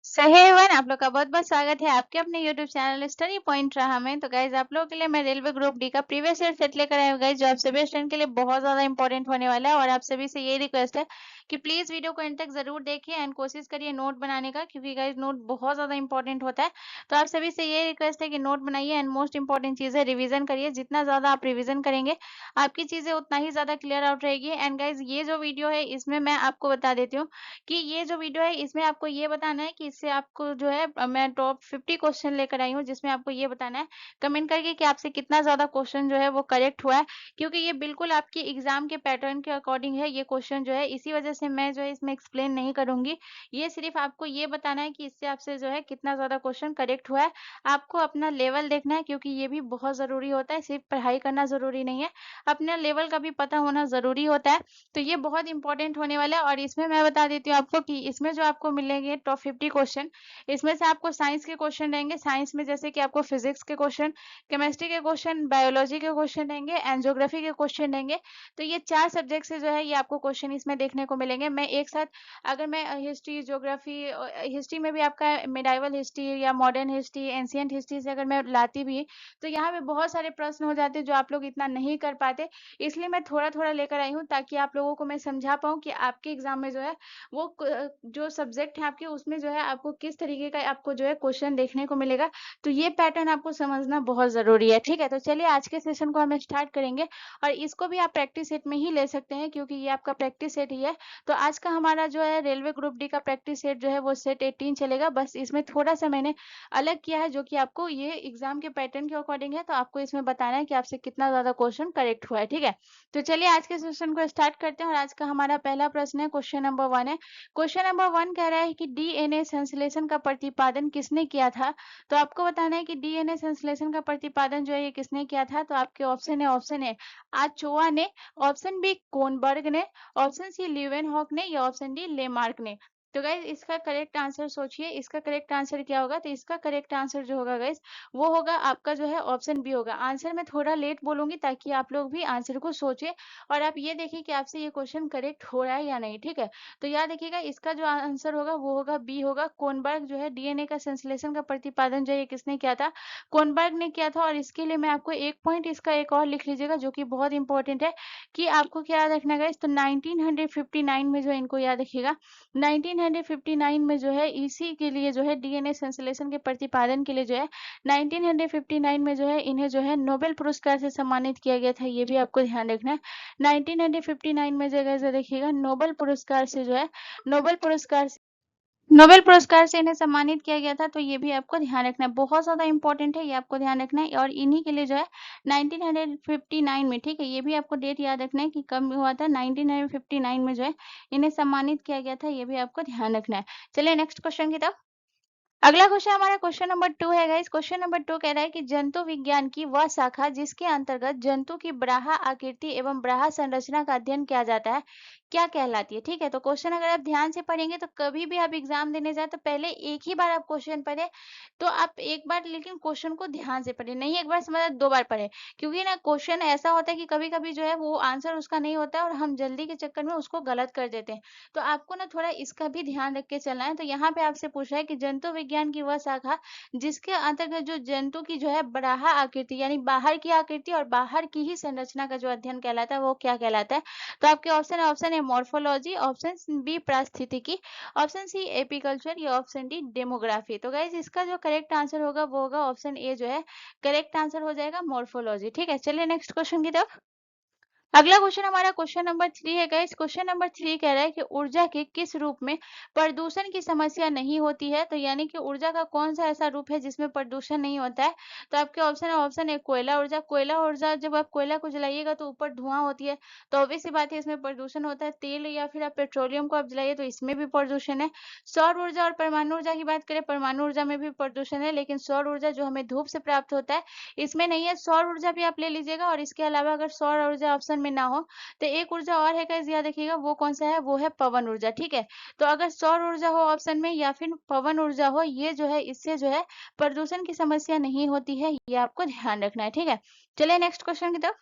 सो hey everyone, आप लोग का बहुत बहुत स्वागत है आपके अपने यूट्यूब चैनल स्टडी पॉइंट रहा में। तो गाइज आप लोगों के लिए मैं रेलवे ग्रुप डी का प्रीवियस ईयर सेट लेकर आया हूँ गाइज, जो आप सभी स्टूडेंट के लिए बहुत ज्यादा इंपॉर्टेंट होने वाला है। और आप सभी से ये रिक्वेस्ट है कि प्लीज वीडियो को एंड तक जरूर देखिए एंड कोशिश करिए नोट बनाने का, क्योंकि गाइज नोट बहुत ज्यादा इंपॉर्टेंट होता है। तो आप सभी से ये रिक्वेस्ट है कि नोट बनाइए एंड मोस्ट इंपॉर्टेंट चीज है रिविजन करिए। जितना ज्यादा आप रिविजन करेंगे आपकी चीजें उतना ही ज्यादा क्लियर आउट रहेगी। एंड गाइज ये जो वीडियो है इसमें मैं आपको बता देती हूँ कि ये जो वीडियो है इसमें आपको ये बताना है कि इससे आपको जो है मैं टॉप 50 क्वेश्चन लेकर आई हूँ, जिसमें आपको ये बताना है कमेंट करके कि आपसे कितना ज्यादा क्वेश्चन जो है वो करेक्ट हुआ है। क्योंकि ये बिल्कुल आपकी एग्जाम के पैटर्न के अकॉर्डिंग है ये क्वेश्चन जो है, इसी वजह से मैं जो है इसमें एक्सप्लेन नहीं करूंगी। ये सिर्फ आपको ये बताना है कि इससे आपसे जो है कितना ज्यादा क्वेश्चन करेक्ट हुआ है। आपको अपना लेवल देखना है, क्योंकि ये भी बहुत जरूरी होता है, सिर्फ पढ़ाई करना जरूरी नहीं है, अपना लेवल का भी पता होना जरूरी होता है। तो ये बहुत इंपॉर्टेंट होने वाला है। और इसमें मैं बता देती हूँ आपको कि इसमें जो आपको मिलेंगे टॉप 50 क्वेश्चन, इसमें से आपको साइंस के क्वेश्चन रहेंगे। साइंस में जैसे कि आपको फिजिक्स के क्वेश्चन, केमिस्ट्री के क्वेश्चन, बायोलॉजी के क्वेश्चन रहेंगे एंड ज्योग्राफी के क्वेश्चन रहेंगे। तो ये 4 सब्जेक्ट से जो है ये आपको क्वेश्चन इसमें देखने को मिलेंगे। मैं एक साथ अगर मैं हिस्ट्री, ज्योग्राफी, हिस्ट्री में भी आपका मिडाइवल हिस्ट्री या मॉडर्न हिस्ट्री, एंशियंट हिस्ट्री से अगर मैं लाती भी तो यहाँ पे बहुत सारे प्रश्न हो जाते हैं जो आप लोग इतना नहीं कर पाते। इसलिए मैं थोड़ा थोड़ा लेकर आई हूँ ताकि आप लोगों को मैं समझा पाऊँ कि आपके एग्जाम में जो है वो जो सब्जेक्ट है आपके उसमें जो है आपको किस तरीके का आपको जो है क्वेश्चन देखने को मिलेगा। तो ये पैटर्न आपको समझना बहुत जरूरी है। ठीक है, तो चलिए आज के सेशन को हम स्टार्ट करेंगे। और इसको भी आप प्रैक्टिस सेट में ही ले सकते हैं, क्योंकि ये आपका प्रैक्टिस सेट ही है। तो आज का हमारा जो है रेलवे ग्रुप डी का प्रैक्टिस सेट जो है वो सेट 18 चलेगा। बस इसमें थोड़ा सा मैंने अलग किया है, जो कि आपको ये एग्जाम के पैटर्न के अकॉर्डिंग है। तो आपको इसमें बताना है कि आपसे कितना ज्यादा क्वेश्चन करेक्ट हुआ है। ठीक है, तो चलिए आज के सेशन को स्टार्ट करते हैं। और आज का हमारा पहला प्रश्न है, क्वेश्चन नंबर 1 है। क्वेश्चन नंबर 1 कह रहा है कि डीएनए संश्लेषण का प्रतिपादन किसने किया था। तो आपको बताना है कि डीएनए संश्लेषण का प्रतिपादन जो है ये किसने किया था। तो आपके ऑप्शन है आचोआ ने, ऑप्शन बी कोनबर्ग ने, ऑप्शन सी ल्यूवेनहॉक ने, या ऑप्शन डी लेमार्क ने। तो गाइज इसका करेक्ट आंसर सोचिए, इसका करेक्ट आंसर क्या होगा। तो इसका करेक्ट आंसर जो होगा गाइज वो होगा आपका जो है ऑप्शन बी होगा। आंसर मैं थोड़ा लेट बोलूंगी ताकि आप लोग भी आंसर को सोचे और आप ये देखिए कि आपसे ये क्वेश्चन करेक्ट हो रहा है या नहीं। ठीक है, तो याद रखिएगा इसका जो आंसर होगा वो होगा बी होगा। कोनबर्ग जो है डीएनए का संश्लेषण का प्रतिपादन जो है ये किसने किया था, कोनबर्ग ने किया था। और इसके लिए मैं आपको एक पॉइंट इसका एक और लिख लीजिएगा जो कि बहुत इंपॉर्टेंट है कि आपको क्या याद रखना है। तो 1959 में जो है इनको याद रखिएगा, 1959 में जो है इसी के लिए जो है डीएनए संश्लेषण के प्रतिपादन के लिए जो है 1959 में जो है इन्हें जो है नोबेल पुरस्कार से सम्मानित किया गया था। ये भी आपको ध्यान रखना है। 1959 में जगह देखिएगा नोबेल पुरस्कार से जो है नोबेल पुरस्कार नोबेल पुरस्कार से इन्हें सम्मानित किया गया था। तो ये भी आपको ध्यान रखना है, बहुत ज्यादा इंपॉर्टेंट है, ये आपको ध्यान रखना है। और इन्हीं के लिए जो है 1959 में, ठीक है, ये भी आपको डेट याद रखना है कि कब हुआ था। 1959 में जो है इन्हें सम्मानित किया गया था, ये भी आपको ध्यान रखना है। चलिए नेक्स्ट क्वेश्चन की तरफ। अगला क्वेश्चन हमारा क्वेश्चन नंबर 2 है गाइस। क्वेश्चन नंबर 2 कह रहा है कि जंतु विज्ञान की वह शाखा जिसके अंतर्गत जंतु की बाह्य आकृति एवं बाह्य संरचना का अध्ययन किया जाता है क्या कहलाती है। ठीक है, तो क्वेश्चन अगर आप ध्यान से पढ़ेंगे तो कभी भी आप एग्जाम देने जाए तो पहले एक ही बार आप क्वेश्चन पढ़े। तो आप एक बार लेकिन क्वेश्चन को ध्यान से पढ़े, नहीं एक बार समझ 2 बार पढ़े। क्योंकि ना क्वेश्चन ऐसा होता है कि कभी कभी जो है वो आंसर उसका नहीं होता है और हम जल्दी के चक्कर में उसको गलत कर देते हैं। तो आपको ना थोड़ा इसका भी ध्यान रख के चलना है। तो यहाँ पे आपसे पूछा है कि जंतु विज्ञान की वह शाखा जिसके अंतर्गत जो जंतु की जो है बाह्य आकृति यानी बाहर की आकृति और बाहर की ही संरचना का जो अध्ययन कहलाता है वो क्या कहलाता है। तो आपके ऑप्शन है मॉर्फोलॉजी, ऑप्शन बी पारिस्थितिकी, ऑप्शन सी एपीकल्चर, या ऑप्शन डी डेमोग्राफी। तो गाइज इसका जो करेक्ट आंसर होगा वो होगा ऑप्शन ए जो है करेक्ट आंसर हो जाएगा मॉर्फोलॉजी। ठीक है, चलिए नेक्स्ट क्वेश्चन की तरफ। अगला क्वेश्चन हमारा क्वेश्चन नंबर 3 है गाइस। क्वेश्चन नंबर 3 कह रहा है कि ऊर्जा के किस रूप में प्रदूषण की समस्या नहीं होती है। तो यानी कि ऊर्जा का कौन सा ऐसा रूप है जिसमें प्रदूषण नहीं होता है। तो आपके ऑप्शन है कोयला ऊर्जा। कोयला ऊर्जा जब आप कोयला को जलाइएगा तो ऊपर धुआं होती है, तो ऑब्वियस सी बात है इसमें प्रदूषण होता है। तेल या फिर आप पेट्रोलियम को आप जलाइए तो इसमें भी प्रदूषण है। सौर ऊर्जा और परमाणु ऊर्जा की बात करें, परमाणु ऊर्जा में भी प्रदूषण है, लेकिन सौर ऊर्जा जो हमें धूप से प्राप्त होता है इसमें नहीं है। सौर ऊर्जा भी आप ले लीजिएगा। और इसके अलावा अगर सौर ऊर्जा ऑप्शन में ना हो तो एक ऊर्जा और है गाइस, याद रखिएगा वो कौन सा है, वो है पवन ऊर्जा। ठीक है, तो अगर सौर ऊर्जा हो ऑप्शन में या फिर पवन ऊर्जा हो, ये जो है इससे जो है प्रदूषण की समस्या नहीं होती है, ये आपको ध्यान रखना है। ठीक है, चलिए नेक्स्ट क्वेश्चन की तरफ।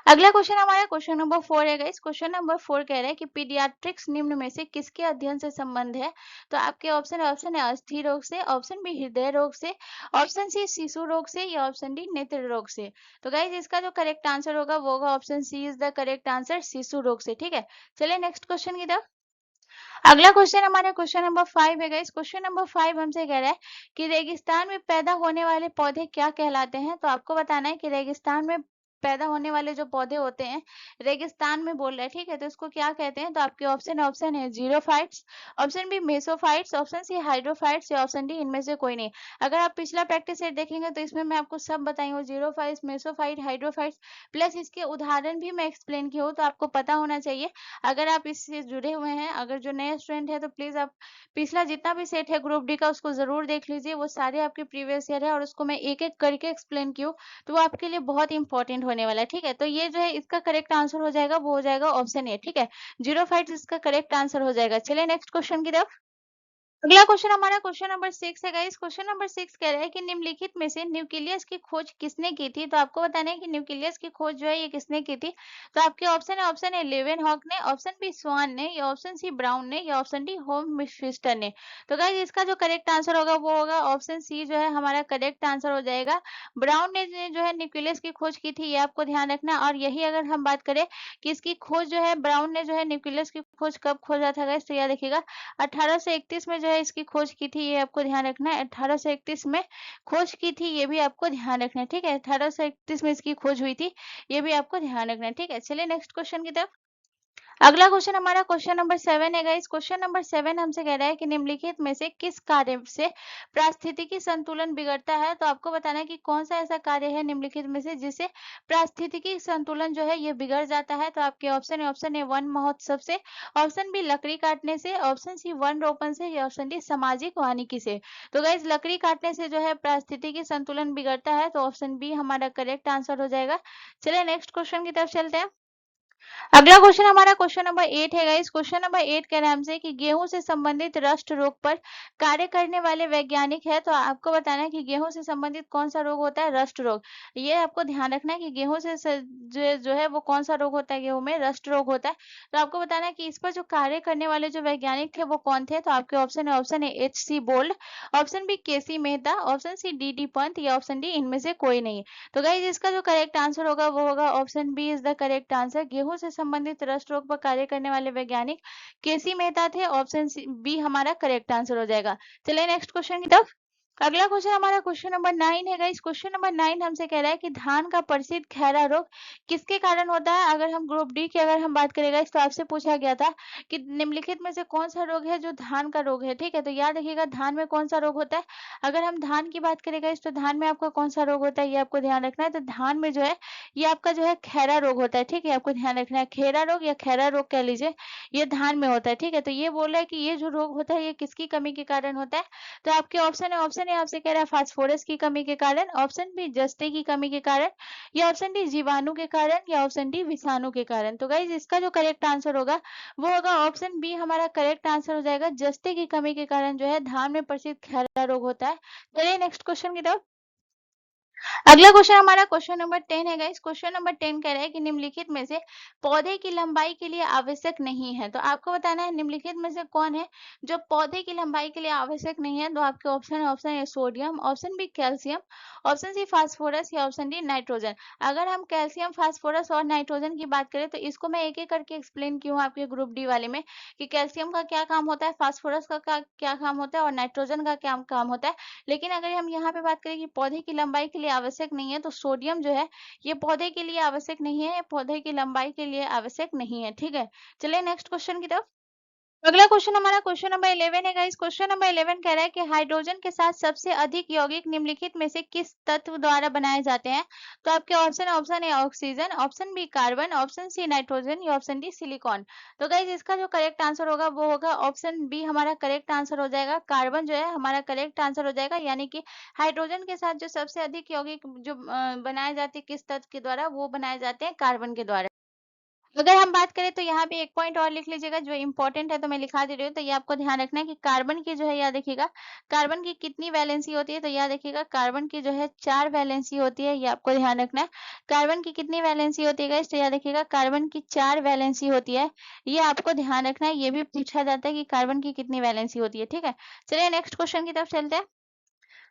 अगला क्वेश्चन हमारा क्वेश्चन नंबर 4 है गाइस। क्वेश्चन नंबर 4 कह रहा है कि पीडियाट्रिक्स निम्न में से किसके अध्ययन से संबंध है। तो आपके ऑप्शन है अस्थि रोग से, ऑप्शन बी हृदय रोग से, ऑप्शन सी शिशु रोग से, या ऑप्शन डी नेत्र रोग से। तो गाइस इसका जो करेक्ट आंसर होगा वो होगा option C is the correct answer, शिशु रोग से। ठीक है, चलिए नेक्स्ट क्वेश्चन की तरफ। अगला क्वेश्चन हमारा क्वेश्चन नंबर 5 है गाइस। क्वेश्चन नंबर 5 हमसे कह रहा है कि रेगिस्तान में पैदा होने वाले पौधे क्या कहलाते हैं। तो आपको बताना है कि रेगिस्तान में पैदा होने वाले जो पौधे होते हैं, रेगिस्तान में बोल रहे हैं, ठीक है, तो इसको क्या कहते हैं। तो आपके ऑप्शन है xerophytes, option B mesophytes, option C hydrophytes, या ऑप्शन डी इनमें से कोई नहीं। अगर आप पिछला प्रैक्टिस सेट देखेंगे तो इसमें मैं आपको सब बताई हूँ, जीरोफाइट्स, मेसोफाइट, हाइड्रोफाइट्स, प्लस इसके उदाहरण भी मैं एक्सप्लेन की हूँ, तो आपको पता होना चाहिए। अगर आप इससे जुड़े हुए हैं, अगर जो नए स्टूडेंट है, तो प्लीज आप पिछला जितना भी सेट है ग्रुप डी का उसको जरूर देख लीजिए। वो सारे आपके प्रीवियस ईयर है और उसको मैं एक एक करके एक्सप्लेन की हूँ, तो वो आपके लिए बहुत इंपॉर्टेंट होने वाला है। ठीक है, तो ये जो है इसका करेक्ट आंसर हो जाएगा, वो हो जाएगा ऑप्शन ए। ठीक है, जीरोफाइट्स इसका करेक्ट आंसर हो जाएगा। चलिए नेक्स्ट क्वेश्चन की तरफ। अगला क्वेश्चन हमारा क्वेश्चन नंबर 6 है गाइस। क्वेश्चन नंबर 6 कह रहा है कि निम्नलिखित में से न्यूक्लियस की खोज किसने की थी। तो आपको बताना है कि न्यूक्लियस की खोज जो है ये किसने की थी। तो आपके ऑप्शन है लेवेनहॉक ने, ऑप्शन बी स्वान ने, या ऑप्शन सी ब्राउन ने, या ऑप्शन डी होमफिस्टर ने। तो गाइस इसका जो करेक्ट आंसर होगा वो होगा ऑप्शन सी जो है हमारा करेक्ट आंसर हो जाएगा। ब्राउन ने जो है न्यूक्लियस की खोज की थी, ये आपको ध्यान रखना। और यही अगर हम बात करें कि इसकी खोज जो है ब्राउन ने जो है न्यूक्लियस की खोज कब खोजा था गाइस, तो याद रखिएगा 1831 में जो है इसकी खोज की थी, ये आपको ध्यान रखना है। 1831 में खोज की थी, ये भी आपको ध्यान रखना है। ठीक है, 1831 में इसकी खोज हुई थी, ये भी आपको ध्यान रखना है। ठीक है, चलिए नेक्स्ट क्वेश्चन की तरफ। अगला क्वेश्चन हमारा क्वेश्चन नंबर 7 है गाइस। क्वेश्चन नंबर 7 हमसे कह रहा है कि निम्नलिखित में से किस कार्य से पारिस्थितिकी संतुलन बिगड़ता है। तो आपको बताना है कि कौन सा ऐसा कार्य है निम्नलिखित में से जिससे पारिस्थितिकी संतुलन जो है ये बिगड़ जाता है। तो आपके ऑप्शन है वन महोत्सव से, ऑप्शन बी लकड़ी काटने से, ऑप्शन सी वन रोपण से, या ऑप्शन डी सामाजिक वानिकी से। तो गाइस लकड़ी काटने से जो है पारिस्थितिकी संतुलन बिगड़ता है, तो ऑप्शन बी हमारा करेक्ट आंसर हो जाएगा। चलिए नेक्स्ट क्वेश्चन की तरफ चलते हैं। अगला क्वेश्चन हमारा क्वेश्चन नंबर 8 है गाइस। क्वेश्चन नंबर 8 कह रहा है हमसे कि गेहूं से संबंधित रस्ट रोग पर कार्य करने वाले वैज्ञानिक है। तो आपको बताना है कि गेहूं से संबंधित कौन सा रोग होता है, रस्ट रोग। ये आपको ध्यान रखना है कि गेहूं से जो है वो कौन सा रोग होता है, गेहूं में रस्ट रोग होता है। तो आपको बताना है कि इस पर जो कार्य करने वाले जो वैज्ञानिक थे वो कौन थे। तो आपके ऑप्शन है H.C. बोल्ड, option B KC Mehta, option C D Pant, या ऑप्शन डी इनमें से कोई नहीं। तो गाइज इसका जो करेक्ट आंसर होगा वो होगा option B is the correct answer. गेहूं से संबंधित रस्ट रोग पर कार्य करने वाले वैज्ञानिक केसी मेहता थे। ऑप्शन बी हमारा करेक्ट आंसर हो जाएगा। चलिए नेक्स्ट क्वेश्चन की तरफ। अगला क्वेश्चन हमारा क्वेश्चन नंबर 9 है गाइस। क्वेश्चन नंबर 9 हमसे कह रहा है कि धान का प्रसिद्ध खैरा रोग किसके कारण होता है। अगर हम ग्रुप डी की अगर हम बात करें गाइस, तो आपसे पूछा गया था कि निम्नलिखित में से कौन सा रोग है जो धान का रोग है। ठीक है, तो याद रखिएगा धान में कौन सा रोग होता है। अगर हम धान की बात करें गाइस, तो धान में आपका कौन सा रोग होता है ये आपको ध्यान रखना है। तो धान में जो है ये आपका जो है खैरा रोग होता है। ठीक है, आपको ध्यान रखना है, खेरा रोग या खैरा रोग कह लीजिए, ये धान में होता है। ठीक है, तो ये बोल रहा है कि ये जो रोग होता है ये किसकी कमी के कारण होता है। तो आपके ऑप्शन है आपसे कह रहा है फास्फोरस की कमी के कारण, ऑप्शन बी जस्ते की कमी के कारण, या ऑप्शन डी जीवाणु के कारण, या ऑप्शन डी विषाणु के कारण। तो गाइज इसका जो करेक्ट आंसर होगा वो होगा ऑप्शन बी हमारा करेक्ट आंसर हो जाएगा। जस्ते की कमी के कारण जो है धान में प्रसिद्ध खैरा रोग होता है। चलिए नेक्स्ट क्वेश्चन की तरफ। अगला क्वेश्चन हमारा क्वेश्चन नंबर 10 है गाइस। क्वेश्चन नंबर 10 कह रहा है कि निम्नलिखित में से पौधे की लंबाई के लिए आवश्यक नहीं है। तो आपको बताना है निम्नलिखित में से कौन है जो पौधे की लंबाई के लिए आवश्यक नहीं है। तो आपके ऑप्शन है sodium, option B calcium, option C phosphorus, या ऑप्शन डी नाइट्रोजन। अगर हम कैल्शियम, फास्फोरस और नाइट्रोजन की बात करें तो इसको मैं एक एक करके एक्सप्लेन की हूँ आपके ग्रुप डी वाले में कि कैल्शियम का क्या काम होता है, फास्फोरस का क्या काम होता है, और नाइट्रोजन का क्या काम होता है। लेकिन अगर हम यहाँ पे बात करें कि पौधे की लंबाई के लिए आवश्यक नहीं है, तो सोडियम जो है ये पौधे के लिए आवश्यक नहीं है, पौधे की लंबाई के लिए आवश्यक नहीं है। ठीक है, चलिए नेक्स्ट क्वेश्चन की तरफ। अगला क्वेश्चन हमारा क्वेश्चन नंबर 11 है गाइस। क्वेश्चन नंबर 11 कह रहा है कि हाइड्रोजन के साथ सबसे अधिक यौगिक निम्नलिखित में से किस तत्व द्वारा बनाए जाते हैं। तो आपके ऑप्शन है oxygen, option B carbon, option C nitrogen, या ऑप्शन डी सिलिकॉन। तो गाइस इसका जो करेक्ट आंसर होगा वो होगा ऑप्शन बी हमारा करेक्ट आंसर हो जाएगा। कार्बन जो है हमारा करेक्ट आंसर हो जाएगा, यानी कि हाइड्रोजन के साथ जो सबसे अधिक यौगिक जो बनाए जाते हैं किस तत्व के द्वारा, वो बनाए जाते हैं कार्बन के द्वारा। अगर हम बात करें तो यहाँ पे एक पॉइंट और लिख लीजिएगा जो इंपॉर्टेंट है, तो मैं लिखा दे रही हूँ। तो ये आपको ध्यान रखना है कि कार्बन की जो है, याद रखिएगा कार्बन की कितनी वैलेंसी होती है। तो याद रखिएगा कार्बन की जो है 4 वैलेंसी होती है, ये आपको ध्यान रखना है। कार्बन की कितनी वैलेंसी होती है गाइस, तो याद रखिएगा कार्बन की 4 वैलेंसी होती है, ये आपको ध्यान रखना है। ये भी पूछा जाता है कि कार्बन की कितनी वैलेंसी होती है, ठीक है। चलिए नेक्स्ट क्वेश्चन की तरफ चलते हैं।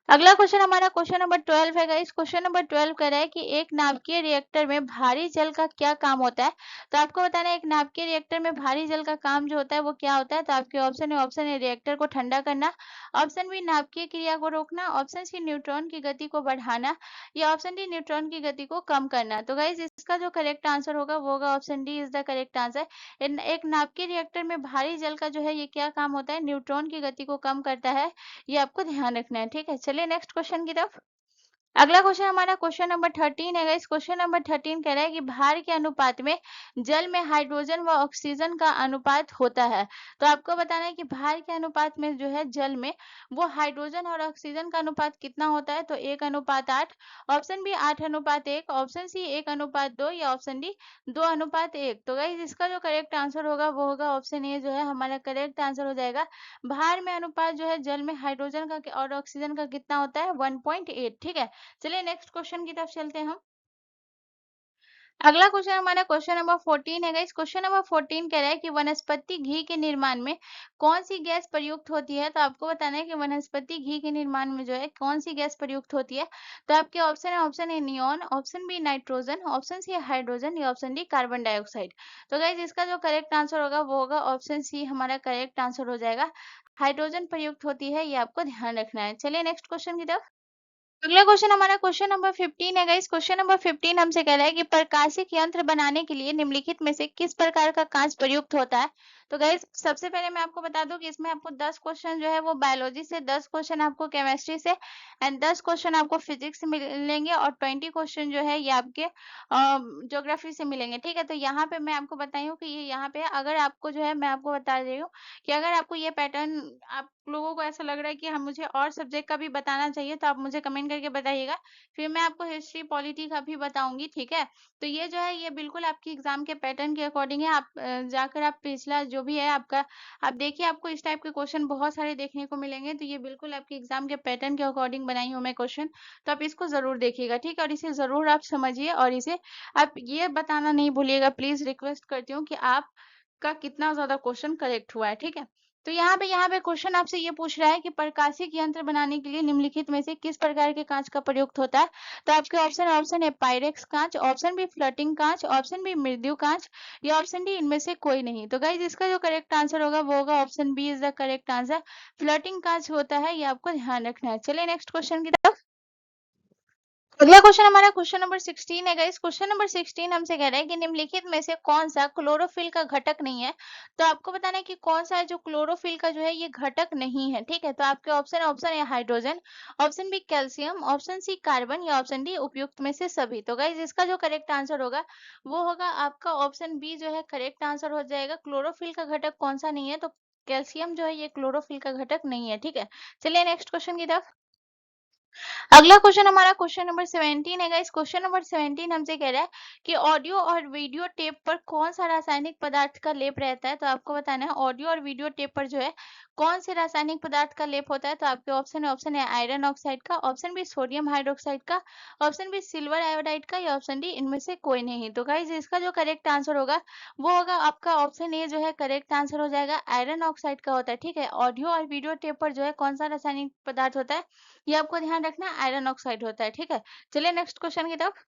अगला क्वेश्चन हमारा क्वेश्चन नंबर 12 है गाइस। क्वेश्चन नंबर 12 कह रहा है कि एक नाभिकीय रिएक्टर में भारी जल का क्या काम होता है। तो आपको बताना है एक नाभिकीय रिएक्टर में भारी जल का काम जो होता है वो क्या होता है। तो आपके ऑप्शन ए रिएक्टर को ठंडा करना, ऑप्शन बी नाभिकीय क्रिया को रोकना, ऑप्शन सी न्यूट्रॉन की गति को बढ़ाना, या ऑप्शन डी न्यूट्रॉन की गति को कम करना। तो गाइस इसका जो करेक्ट आंसर होगा वो होगा option D is the correct answer. एक नाभिकीय रिएक्टर में भारी जल का जो है ये क्या काम होता है, न्यूट्रॉन की गति को कम करता है, ये आपको ध्यान रखना है, ठीक है। चलिए नेक्स्ट क्वेश्चन की तरफ। अगला क्वेश्चन हमारा क्वेश्चन नंबर 13 है गाइस। क्वेश्चन नंबर 13 कह रहा है कि भार के अनुपात में जल में हाइड्रोजन व ऑक्सीजन का अनुपात होता है। तो आपको बताना है कि भार के अनुपात में जो है जल में वो हाइड्रोजन और ऑक्सीजन का अनुपात कितना होता है। तो 1:8, ऑप्शन बी 8:1, ऑप्शन सी 1:2, या ऑप्शन डी 2:1। तो गाइस इसका जो करेक्ट आंसर होगा वो होगा ऑप्शन ए जो है हमारा करेक्ट आंसर हो जाएगा। भार में अनुपात जो है जल में हाइड्रोजन का और ऑक्सीजन का कितना होता है, 1.8, ठीक है। चलिए नेक्स्ट क्वेश्चन की तरफ चलते हैं हम। अगला क्वेश्चन हमारा क्वेश्चन नंबर 14 है गाइस। क्वेश्चन नंबर 14 कह रहा है कि वनस्पति घी के निर्माण में कौन सी गैस प्रयुक्त होती है। तो आपको बताना है कि वनस्पति घी के निर्माण में जो है कौन सी गैस प्रयुक्त होती है। तो आपके ऑप्शन है, option A neon, option B nitrogen, option C hydrogen, या ऑप्शन डी कार्बन डाइऑक्साइड। तो गाइस इसका जो करेक्ट आंसर होगा वो होगा ऑप्शन सी हमारा करेक्ट आंसर हो जाएगा। हाइड्रोजन प्रयुक्त होती है, ये आपको ध्यान रखना है। चलिए नेक्स्ट क्वेश्चन की तरफ। अगला क्वेश्चन हमारा क्वेश्चन नंबर 15 है गाइस। क्वेश्चन नंबर 15 हमसे कह रहा है कि प्रकाशिक यंत्र बनाने के लिए निम्नलिखित में से किस प्रकार का कांच प्रयुक्त होता है। तो गाइस सबसे पहले मैं आपको बता दूं कि इसमें आपको 10 क्वेश्चन जो है वो बायोलॉजी से, 10 क्वेश्चन आपको केमिस्ट्री से एंड 10 क्वेश्चन आपको फिजिक्स से मिलेंगे, और 20 क्वेश्चन जो है ये आपके ज्योग्राफी से मिलेंगे, ठीक है। तो यहाँ पे मैं आपको बताई हूँ कि ये यहाँ पे अगर आपको जो है, मैं आपको बता रही हूँ कि अगर आपको ये पैटर्न, आप लोगों को ऐसा लग रहा है कि हम मुझे और सब्जेक्ट का भी बताना चाहिए, तो आप मुझे कमेंट करके बताइएगा। फिर मैं आपको हिस्ट्री पॉलिटी का भी बताऊंगी, ठीक है। तो ये जो है ये बिल्कुल आपकी एग्जाम के पैटर्न के अकॉर्डिंग है। आप जाकर आप पिछला जो भी है आपका, आप देखिए आपको इस टाइप के क्वेश्चन बहुत सारे देखने को मिलेंगे। तो ये बिल्कुल आपके एग्जाम के पैटर्न के अकॉर्डिंग बनाई हूँ मैं क्वेश्चन। तो आप इसको जरूर देखिएगा, ठीक है। और इसे जरूर आप समझिए, और इसे आप ये बताना नहीं भूलिएगा, प्लीज रिक्वेस्ट करती हूँ कि आप का कितना ज्यादा क्वेश्चन करेक्ट हुआ है, ठीक है। तो यहाँ पे क्वेश्चन आपसे ये पूछ रहा है कि प्रकाशिक यंत्र बनाने के लिए निम्नलिखित में से किस प्रकार के कांच का प्रयुक्त होता है। तो आपके ऑप्शन है पायरेक्स कांच, ऑप्शन बी फ्लोटिंग कांच, ऑप्शन बी मृदु कांच, या ऑप्शन डी इनमें से कोई नहीं। तो गाइज इसका जो करेक्ट आंसर होगा वो होगा option B is the correct answer. Floating कांच होता है, ये आपको ध्यान रखना है। चलिए नेक्स्ट क्वेश्चन की तरफ। अगला क्वेश्चन हमारा क्वेश्चन नंबर 16 है गाइस। क्वेश्चन नंबर 16 हमसे कह रहा है कि निम्नलिखित में से कौन सा क्लोरोफिल का घटक नहीं है। तो आपको बताना है कि कौन सा है जो क्लोरोफिल का जो है ये घटक नहीं है, ठीक है। तो आपके ऑप्शन है hydrogen, option B calcium, option C carbon, या ऑप्शन डी उपयुक्त में से सभी। तो गाइस इसका जो करेक्ट आंसर होगा वो होगा आपका ऑप्शन बी जो है करेक्ट आंसर हो जाएगा। क्लोरोफिल का घटक कौन सा नहीं है, तो कैल्शियम जो है ये क्लोरोफिल का घटक नहीं है, ठीक है। चलिए नेक्स्ट क्वेश्चन की तरफ। अगला क्वेश्चन हमारा क्वेश्चन नंबर 17 है गाइस। क्वेश्चन नंबर 17 हमसे कह रहा है कि ऑडियो और वीडियो टेप पर कौन सा रासायनिक पदार्थ का लेप रहता है। तो आपको बताना है ऑडियो और वीडियो टेप पर जो है कौन से रासायनिक पदार्थ का लेप होता है। तो आपके ऑप्शन है आयरन ऑक्साइड का, ऑप्शन बी सोडियम हाइड्रोक्साइड का, ऑप्शन बी सिल्वर आयोडाइड का, या ऑप्शन डी इनमें से कोई नहीं। तो गाइस इसका जो करेक्ट आंसर होगा वो होगा आपका ऑप्शन ए जो है करेक्ट आंसर हो जाएगा। आयरन ऑक्साइड का होता है, ठीक है। ऑडियो और वीडियो टेप पर जो है कौन सा रासायनिक पदार्थ होता है, ये आपको ध्यान रखना है, आयरन ऑक्साइड होता है, ठीक है। चलिए नेक्स्ट क्वेश्चन की तरफ।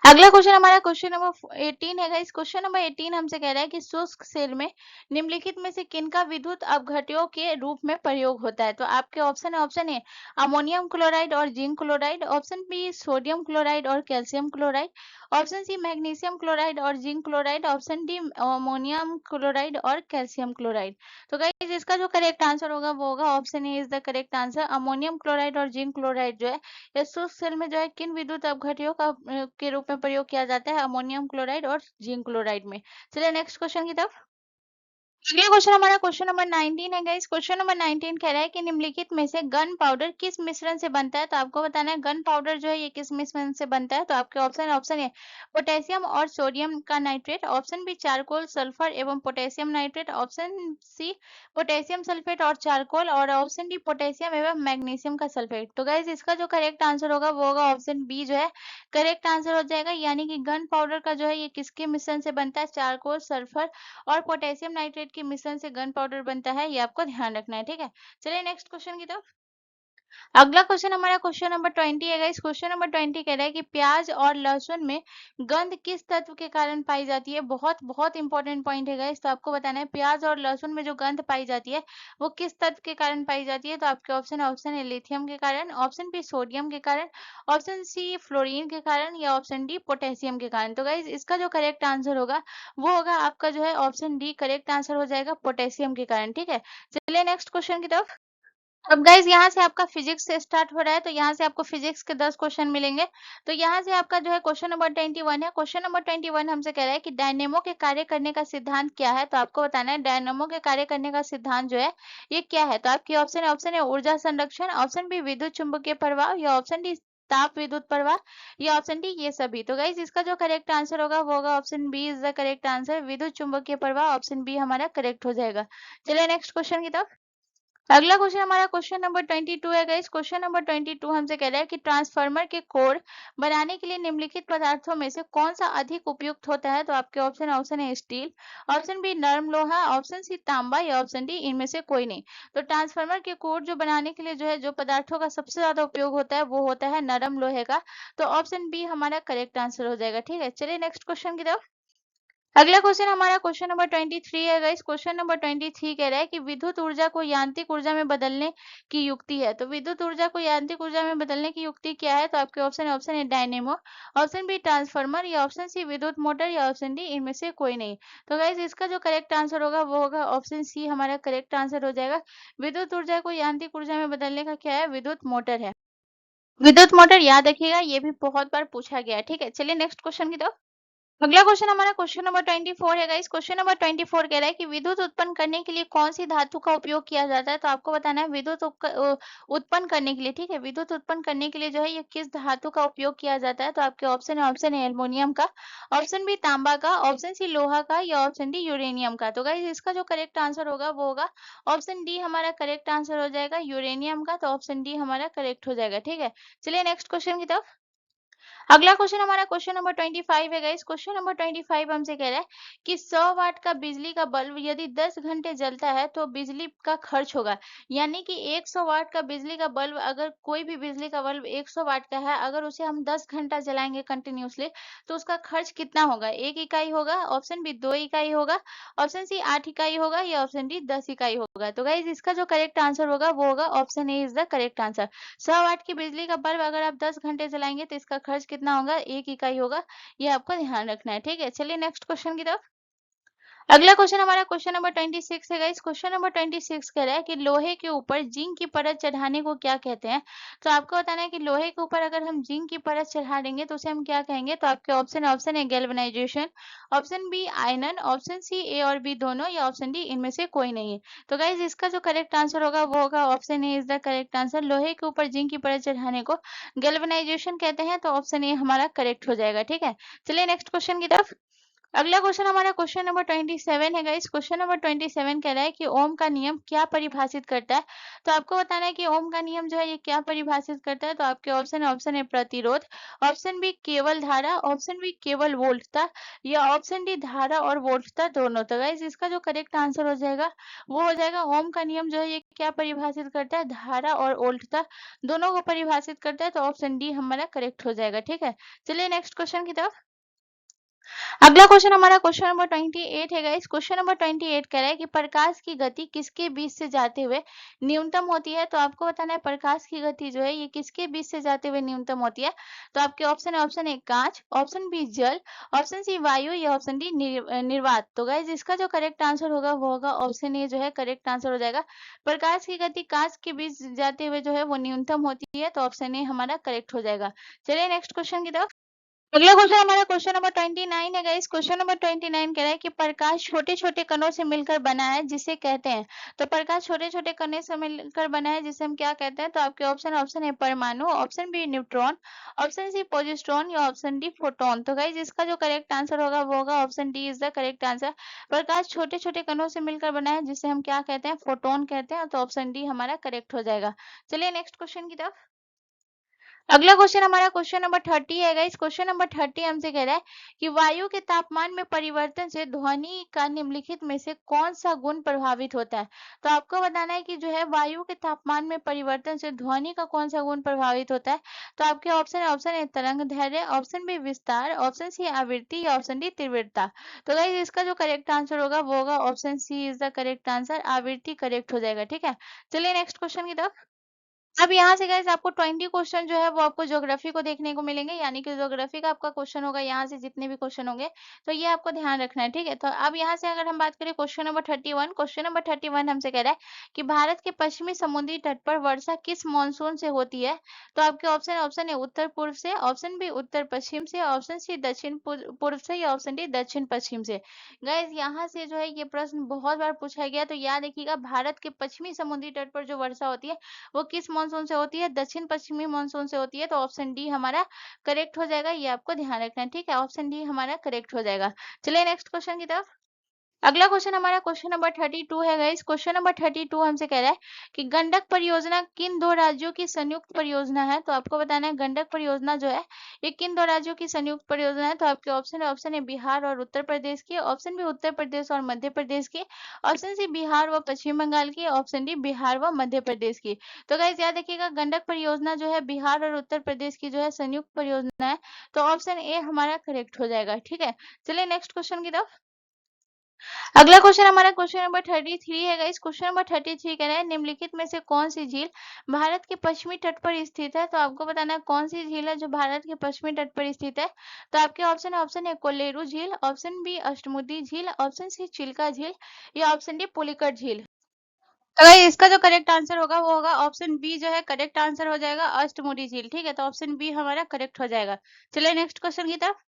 अगला क्वेश्चन हमारा क्वेश्चन नंबर 18 है गाइस। क्वेश्चन नंबर 18 हमसे कह रहा है कि शुष्क सेल में निम्नलिखित में से किनका विद्युत अपघट्यों के रूप में प्रयोग होता है। तो आपके ऑप्शन ए अमोनियम क्लोराइड और zinc chloride, option B sodium chloride और calcium chloride, option C magnesium chloride और zinc chloride, option D ammonium chloride और कैल्शियम क्लोराइड। तो गाइस इसका जो करेक्ट आंसर होगा वो होगा option A is the correct answer. Ammonium chloride और जिंक क्लोराइड जो है इस शुष्क सेल में जो है किन विद्युत अपघट्यों का के रूप में प्रयोग किया जाता है, अमोनियम क्लोराइड और जिंक क्लोराइड में। चलिए नेक्स्ट क्वेश्चन की तरफ। अगला क्वेश्चन हमारा क्वेश्चन नंबर 19 है गाइस। क्वेश्चन नंबर 19 कह रहा है कि निम्नलिखित में से गन पाउडर किस मिश्रण से बनता है। तो आपको बताना है गन पाउडर जो है ये किस मिश्रण से बनता है। तो आपके ऑप्शन ए पोटेशियम और सोडियम का nitrate, option B charcoal sulphur एवं potassium nitrate, option C potassium sulphate और चारकोल, और ऑप्शन डी पोटेशियम एवं मैग्नीशियम का सल्फेट। तो गाइज इसका जो करेक्ट आंसर होगा वो होगा ऑप्शन बी जो है करेक्ट आंसर हो जाएगा, यानी कि गन पाउडर का जो है ये किसके मिश्रण से बनता है, चारकोल सल्फर और पोटेशियम नाइट्रेट के मिश्रण से गन पाउडर बनता है, ये आपको ध्यान रखना है। ठीक है, चलिए नेक्स्ट क्वेश्चन की तरफ। अगला क्वेश्चन हमारा क्वेश्चन नंबर 20 है गाइस। क्वेश्चन नंबर 20 कह रहा है कि प्याज और लहसुन में गंध किस तत्व के कारण पाई जाती है। बहुत बहुत इंपॉर्टेंट पॉइंट है गाइस, तो आपको बताना है प्याज और लहसुन में जो गंध पाई जाती है वो किस तत्व के कारण पाई जाती है। तो आपके ऑप्शन है लिथियम के कारण, ऑप्शन बी सोडियम के कारण, ऑप्शन सी फ्लोरीन के कारण, या ऑप्शन डी पोटेशियम के कारण। तो गाइज इसका जो करेक्ट आंसर होगा वो होगा आपका जो है ऑप्शन डी करेक्ट आंसर हो जाएगा पोटेशियम के कारण। ठीक है, चलिए नेक्स्ट क्वेश्चन की तरफ। अब गाइज यहाँ से आपका फिजिक्स से स्टार्ट हो रहा है, तो यहाँ से आपको फिजिक्स के 10 क्वेश्चन मिलेंगे। तो यहाँ से आपका जो है क्वेश्चन नंबर 21 है। क्वेश्चन नंबर 21 हमसे कह रहा है कि डायनेमो के कार्य करने का सिद्धांत क्या है। तो आपको बताना है डायनेमो के कार्य करने का सिद्धांत जो है ये क्या है। तो आपकी ऑप्शन है ऊर्जा संरक्षण, ऑप्शन बी विद्युत चुंबकीय प्रवाह, या ऑप्शन डी ताप विद्युत प्रवाह, या ऑप्शन डी ये सभी। तो गाइज इसका जो करेक्ट आंसर होगा वो होगा option B is the correct answer, विद्युत चुंबकीय प्रवाह, ऑप्शन बी हमारा करेक्ट हो जाएगा। चलिए नेक्स्ट क्वेश्चन की तरफ। अगला क्वेश्चन हमारा क्वेश्चन नंबर 22 है गाइस। क्वेश्चन नंबर 22 हमसे कह रहा है कि ट्रांसफार्मर के कोर बनाने के लिए निम्नलिखित पदार्थों में से कौन सा अधिक उपयुक्त होता है। तो आपके ऑप्शन है स्टील, ऑप्शन बी नरम लोहा, ऑप्शन सी तांबा, या ऑप्शन डी इनमें से कोई नहीं। तो ट्रांसफार्मर के कोर जो बनाने के लिए जो है जो पदार्थों का सबसे ज्यादा उपयोग होता है वो होता है नरम लोहे का। तो ऑप्शन बी हमारा करेक्ट आंसर हो जाएगा। ठीक है, चलिए नेक्स्ट क्वेश्चन की तरफ। अगला क्वेश्चन हमारा क्वेश्चन नंबर 23 है गाइस। क्वेश्चन नंबर 23 कह रहा है कि विद्युत ऊर्जा को यांत्रिक ऊर्जा में बदलने की युक्ति है। तो विद्युत ऊर्जा को यांत्रिक ऊर्जा में बदलने की युक्ति क्या है। तो आपके ऑप्शन है डायनेमो, ऑप्शन बी ट्रांसफार्मर, या ऑप्शन सी विद्युत मोटर, या ऑप्शन डी इनमें से कोई नहीं। तो गाइस इसका जो करेक्ट आंसर होगा वो होगा ऑप्शन सी हमारा करेक्ट आंसर हो जाएगा। विद्युत ऊर्जा को यांत्रिक ऊर्जा में बदलने का क्या है, विद्युत मोटर है। विद्युत मोटर याद रखिएगा, ये भी बहुत बार पूछा गया है। ठीक है, चलिए नेक्स्ट क्वेश्चन की तरफ। अगला क्वेश्चन हमारा क्वेश्चन नंबर 24 है गाइस। क्वेश्चन नंबर 24 कह रहा है कि विद्युत उत्पन्न करने के लिए कौन सी धातु का उपयोग किया जाता है। तो आपको बताना है विद्युत उत्पन्न करने के लिए, ठीक है, विद्युत उत्पन्न करने के लिए जो है ये किस धातु का उपयोग किया जाता है। तो आपके ऑप्शन है एल्युमिनियम का, ऑप्शन बी तांबा का, ऑप्शन सी लोहा का, या ऑप्शन डी यूरेनियम का। तो गाइस इसका जो करेक्ट आंसर होगा वो होगा ऑप्शन डी हमारा करेक्ट आंसर हो जाएगा यूरेनियम का। तो ऑप्शन डी हमारा करेक्ट हो जाएगा। ठीक है, चलिए नेक्स्ट क्वेश्चन की तरफ। अगला क्वेश्चन हमारा क्वेश्चन नंबर 25 है गाइस। क्वेश्चन नंबर 25 हमसे कह रहा है कि 100 वाट का बिजली का बल्ब यदि 10 घंटे जलता है तो बिजली का खर्च होगा, यानी कि 100 वाट का बिजली का बल्ब, अगर कोई भी बिजली का बल्ब 100 वाट का है, अगर उसे हम 10 घंटा जलाएंगे कंटिन्यूसली तो उसका खर्च कितना होगा। 1 इकाई होगा, ऑप्शन बी 2 इकाई होगा, ऑप्शन सी 8 इकाई होगा, या ऑप्शन डी 10 इकाई होगा। तो गाइज इसका जो करेक्ट आंसर होगा वो होगा option A is the correct answer. 100 वाट की बिजली का बल्ब अगर आप 10 घंटे चलाएंगे तो इसका खर्च कितना होगा, 1 इकाई होगा। ये आपको ध्यान रखना है। ठीक है, चलिए नेक्स्ट क्वेश्चन की तरफ। अगला क्वेश्चन हमारा क्वेश्चन नंबर 26 है गाइस। क्वेश्चन नंबर 26 कह रहा है कि लोहे के ऊपर जिंक की परत चढ़ाने को क्या कहते हैं। तो आपको बताना है कि लोहे के ऊपर अगर हम जिंक की परत चढ़ा देंगे तो उसे हम क्या कहेंगे। तो आपके ऑप्शन है गैल्वेनाइजेशन, ऑप्शन बी आयनन, ऑप्शन सी ए और बी दोनों, या ऑप्शन डी इनमें से कोई नहीं है। तो गाइज इसका जो करेक्ट आंसर होगा वो होगा option A is the correct answer. लोहे के ऊपर जिंक की परत चढ़ाने को गैल्वेनाइजेशन कहते हैं। तो ऑप्शन ए हमारा करेक्ट हो जाएगा। ठीक है, चलिए नेक्स्ट क्वेश्चन की तरफ। अगला क्वेश्चन हमारा क्वेश्चन नंबर 27 है गाइस। क्वेश्चन नंबर 27 कह रहा है कि ओम का नियम क्या परिभाषित करता है। तो आपको बताना है कि ओम का नियम जो है ये क्या परिभाषित करता है। तो आपके ऑप्शन है प्रतिरोध, ऑप्शन बी केवल धारा, ऑप्शन बी केवल वोल्टता, या ऑप्शन डी धारा और वोल्टता दोनों। तो गाइस इसका जो करेक्ट आंसर हो जाएगा वो हो जाएगा ओम का नियम जो है ये क्या परिभाषित करता है, धारा और वोल्टता दोनों को परिभाषित करता है। तो ऑप्शन डी हमारा करेक्ट हो जाएगा। ठीक है, चलिए नेक्स्ट क्वेश्चन की तरफ। अगला क्वेश्चन हमारा क्वेश्चन नंबर 28 है गाइस। क्वेश्चन नंबर 28 कह रहा है कि प्रकाश की गति किसके बीच से जाते हुए न्यूनतम होती है। तो आपको बताना है प्रकाश की गति जो है ये किसके बीच से जाते हुए न्यूनतम होती है। तो आपके ऑप्शन है कांच, ऑप्शन बी जल, ऑप्शन सी वायु, या ऑप्शन डी निर्वात। तो गाइस इसका जो करेक्ट आंसर होगा वो होगा ऑप्शन ए जो है करेक्ट आंसर हो जाएगा। प्रकाश की गति कांच के बीच जाते हुए जो है वो न्यूनतम होती है। तो ऑप्शन ए हमारा करेक्ट हो जाएगा। चलिए नेक्स्ट क्वेश्चन की तरफ। अगला क्वेश्चन हमारा क्वेश्चन नंबर 29 है गाइस। क्वेश्चन नंबर 29 कह रहा है कि प्रकाश छोटे छोटे कणों से मिलकर बना है जिसे कहते हैं। तो प्रकाश छोटे छोटे कणों से मिलकर बना है जिसे हम क्या कहते हैं। तो आपके ऑप्शन है परमाणु, option B neutron, option C positron या ऑप्शन डी फोटोन। तो गाइस इसका जो करेक्ट आंसर होगा वो होगा option D is the correct answer. प्रकाश छोटे छोटे कणों से मिलकर बना है जिसे हम क्या कहते हैं, फोटोन कहते हैं। तो ऑप्शन डी हमारा करेक्ट हो जाएगा। चलिए नेक्स्ट क्वेश्चन की तरफ। अगला क्वेश्चन हमारा क्वेश्चन नंबर 30 है गाइस। क्वेश्चन नंबर 30 हमसे कह रहा है कि वायु के तापमान में परिवर्तन से ध्वनि का निम्नलिखित में से कौन सा गुण प्रभावित होता है। तो आपको बताना है कि जो है वायु के तापमान में परिवर्तन से ध्वनि का कौन सा गुण प्रभावित होता है। तो आपके ऑप्शन है तरंग दैर्ध्य, ऑप्शन बी विस्तार, ऑप्शन सी आवृत्ति या ऑप्शन डी तीव्रता। तो गाइस इसका जो करेक्ट आंसर होगा वो होगा option C is the correct answer. आवृत्ति करेक्ट हो जाएगा। ठीक है, चलिए नेक्स्ट क्वेश्चन की तरफ। अब यहाँ से गाइस आपको 20 क्वेश्चन जो है वो आपको ज्योग्राफी को देखने को मिलेंगे, यानी कि ज्योग्राफी का आपका क्वेश्चन होगा। यहाँ से जितने भी क्वेश्चन होंगे तो ये आपको ध्यान रखना है। ठीक है, तो अब यहाँ से अगर हम बात करें क्वेश्चन नंबर 31, क्वेश्चन नंबर 31 हमसे कह रहा है कि भारत के पश्चिमी समुद्री तट पर वर्षा किस मानसून से होती है। तो आपके ऑप्शन है उत्तर पूर्व से, ऑप्शन बी उत्तर पश्चिम से, ऑप्शन सी दक्षिण पूर्व से या ऑप्शन डी दक्षिण पश्चिम से। गाइस यहाँ से जो है ये प्रश्न बहुत बार पूछा गया, तो याद रखिएगा भारत के पश्चिमी समुद्री तट पर जो वर्षा होती है वो किस मानसून से होती है, दक्षिण पश्चिमी मानसून से होती है। तो ऑप्शन डी हमारा करेक्ट हो जाएगा, ये आपको ध्यान रखना है। ठीक है, ऑप्शन डी हमारा करेक्ट हो जाएगा। चलिए नेक्स्ट क्वेश्चन की तरफ। अगला क्वेश्चन हमारा क्वेश्चन नंबर 32 है गाइस। क्वेश्चन नंबर 32 हमसे कह रहा है कि गंडक परियोजना किन दो राज्यों की संयुक्त परियोजना है। तो आपको बताना है गंडक परियोजना जो है ये किन दो राज्यों की संयुक्त परियोजना है। तो आपके ऑप्शन है बिहार और उत्तर प्रदेश की, ऑप्शन बी उत्तर प्रदेश और मध्य प्रदेश की, ऑप्शन सी बिहार व पश्चिम बंगाल की, ऑप्शन डी बिहार व मध्य प्रदेश की। तो गाइस याद रखिएगा गंडक परियोजना जो है बिहार और उत्तर प्रदेश की जो है संयुक्त परियोजना है। तो ऑप्शन ए हमारा करेक्ट हो जाएगा। ठीक है, चलिए नेक्स्ट क्वेश्चन की तरफ। अगला क्वेश्चन हमारा क्वेश्चन नंबर 33 है गाइस। क्वेश्चन नंबर 33 कह रहा है निम्नलिखित में से कौन सी झील भारत के पश्चिमी तट पर स्थित है। तो आपको बताना है कौन सी झील है जो भारत के पश्चिमी तट पर स्थित है। तो आपके ऑप्शन है कोलेरू झील, ऑप्शन बी अष्टमुदी झील, ऑप्शन सी चिल्का झील या ऑप्शन डी पुलिकट झील। तो गाइस इसका जो करेक्ट आंसर होगा वो होगा ऑप्शन बी जो है करेक्ट आंसर हो जाएगा अष्टमुडी झील। ठीक है, तो ऑप्शन बी हमारा करेक्ट हो जाएगा। चलिए नेक्स्ट क्वेश्चन की तरफ।